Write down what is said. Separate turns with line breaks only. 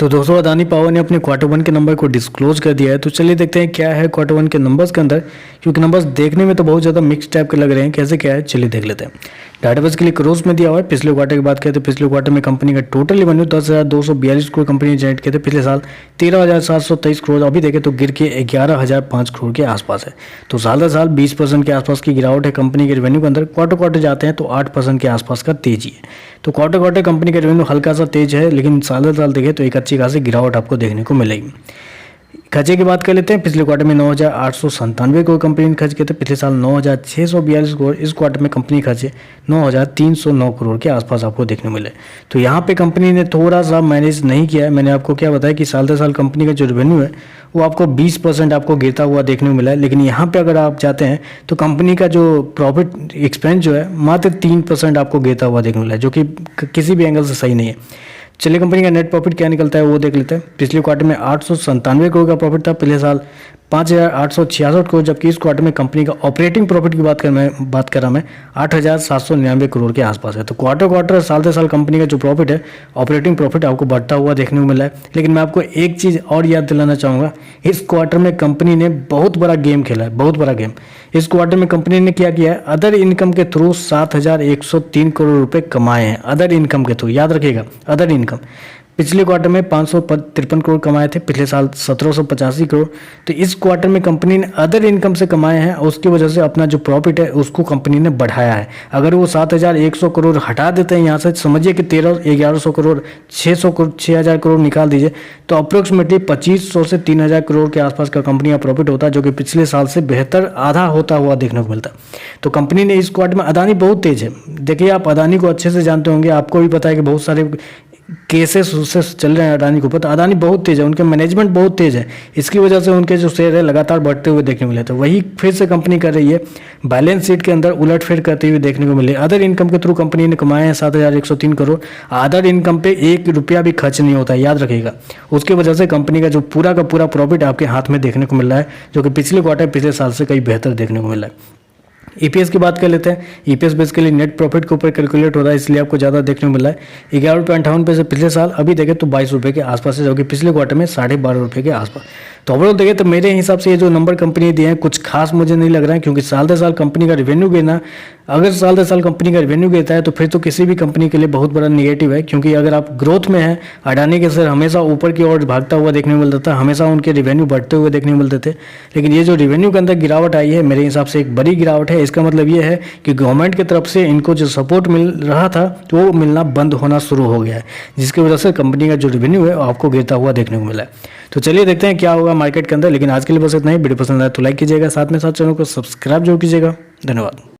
तो दोस्तों अदानी पावर ने अपने क्वार्टर वन के नंबर को डिस्क्लोज कर दिया है। तो चलिए देखते हैं क्या है क्वार्टर वन के नंबर्स के अंदर, क्योंकि नंबर्स देखने में तो बहुत ज़्यादा मिक्स टाइप के लग रहे हैं। कैसे क्या है चलिए देख लेते हैं। डाटाबेस के लिए क्रोज में दिया हुआ है। पिछले क्वार्टर की बात करें तो पिछले क्वार्टर में कंपनी का टोटल रेवेन्यू 10,242 करोड़ कंपनी ने जनरेट किए थे। पिछले साल 13,723 करोड़, अभी देखें तो गिर के 11,005 करोड़ के आसपास है। तो साल दर साल 20% के आसपास की गिरावट है कंपनी के रेवेन्यू के अंदर। क्वार्टर जाते हैं तो 8% के आसपास का तेजी है। तो क्वार्टर कंपनी का रेवेन्यू हल्का सा तेज है, लेकिन साल दर साल देखें तो एक अच्छी खासी गिरावट आपको देखने को मिलेगी। खर्चे की बात कर लेते हैं। पिछले क्वार्टर में 9,897 करोड़ कंपनी ने खर्च किए थे। पिछले साल 9,642 करोड़। इस क्वार्टर में कंपनी खर्चे 9,309 करोड़ के आसपास आपको देखने मिले। तो यहाँ पे कंपनी ने थोड़ा सा मैनेज नहीं किया है। मैंने आपको क्या बताया कि साल दर साल कंपनी का जो रेवेन्यू है वो आपको 20% आपको गिरता हुआ देखने को मिला है, लेकिन यहाँ पे अगर आप जाते हैं तो कंपनी का जो प्रॉफिट एक्सपेंस जो है मात्र 3% आपको गिरता हुआ देखने को मिला है, जो कि किसी भी एंगल से सही नहीं है। चलिए कंपनी का नेट प्रॉफिट क्या निकलता है वो देख लेते हैं। पिछले क्वार्टर में 897 करोड़ का प्रॉफिट था। पिछले साल 5,866 करोड़, जबकि इस क्वार्टर में कंपनी का ऑपरेटिंग प्रॉफिट की बात कर रहा मैं 8,799 करोड़ के आसपास है। तो क्वार्टर साल दर साल कंपनी का जो प्रॉफिट है, ऑपरेटिंग प्रॉफिट आपको बढ़ता हुआ देखने को मिला है। लेकिन मैं आपको एक चीज़ और याद दिलाना चाहूँगा, इस क्वार्टर में कंपनी ने बहुत बड़ा गेम खेला है, बहुत बड़ा गेम। इस क्वार्टर में कंपनी ने क्या किया है, अदर इनकम के थ्रू 7,103 करोड़ रुपए कमाए हैं। अदर इनकम के थ्रू, याद रखिएगा, अदर इनकम। पिछले क्वार्टर में 553 करोड़ कमाए थे, पिछले साल 1,785 करोड़। तो इस क्वार्टर में कंपनी ने अदर इनकम से कमाए हैं, उसकी वजह से अपना जो प्रॉफिट है उसको कंपनी ने बढ़ाया है। अगर वो 7,100 करोड़ हटा देते हैं यहाँ से, समझिए कि 1,100 करोड़ 6,000 करोड़ निकाल दीजिए, तो अप्रोक्सीमेटली 2,500 से 3,000 करोड़ के आसपास का कंपनी का प्रॉफिट होता है, जो कि पिछले साल से बेहतर आधा होता हुआ देखने को मिलता है। तो कंपनी ने इस क्वार्टर में, अदानी बहुत तेज है। देखिए आप अदानी को अच्छे से जानते होंगे, आपको भी पता है कि बहुत सारे केसेस उससे चल रहे हैं अडानी के ऊपर। तो अदानी बहुत तेज है, उनके मैनेजमेंट बहुत तेज है, इसकी वजह से उनके जो शेयर है लगातार बढ़ते हुए देखने को मिले। तो वही फिर से कंपनी कर रही है, बैलेंस शीट के अंदर उलटफेर करते हुए देखने को मिले। अदर इनकम के थ्रू कंपनी ने कमाए हैं 7,103 करोड़। अदर इनकम पे 1 रुपया भी खर्च नहीं होता है, याद रखिएगा। उसकी वजह से कंपनी का जो पूरा का पूरा प्रॉफिट आपके हाथ में देखने को मिल रहा है, जो कि पिछले क्वार्टर पिछले साल से कई बेहतर देखने को मिला है। ईपीएस की बात कर लेते हैं। ईपीएस बेसिकली नेट प्रॉफिट के ऊपर कैलकुलेट होता है, इसलिए आपको ज़्यादा देखने को मिला है। 11.58 रुपये से पिछले साल, अभी देखें तो 22 रुपये के आसपास है, जबकि पिछले क्वार्टर में 12.5 रुपये के आसपास। तो ओवरऑल देखें तो मेरे हिसाब से ये जो नंबर कंपनी दिए हैं कुछ खास मुझे नहीं लग रहा है, क्योंकि साल दर साल कंपनी का रेवेन्यू गिरना, अगर साल दर साल कंपनी का रेवेन्यू गिरता है तो फिर तो किसी भी कंपनी के लिए बहुत बड़ा निगेटिव है। क्योंकि अगर आप ग्रोथ में हैं, अडानी के शेयर हमेशा ऊपर की ओर भागता हुआ देखने को मिलता था, हमेशा उनके रेवेन्यू बढ़ते हुए देखने को मिलते थे। लेकिन ये जो रेवेन्यू के अंदर गिरावट आई है, मेरे हिसाब से एक बड़ी गिरावट है। इसका मतलब ये है कि गवर्नमेंट की तरफ से इनको जो सपोर्ट मिल रहा था तो वो मिलना बंद होना शुरू हो गया है, जिसकी वजह से कंपनी का जो रेवेन्यू है आपको गिरता हुआ देखने को मिला है। तो चलिए देखते हैं क्या होगा मार्केट के अंदर। लेकिन आज के लिए बस इतना ही। वीडियो पसंद आए तो लाइक कीजिएगा, साथ में साथ चैनल को सब्सक्राइब जरूर कीजिएगा। धन्यवाद।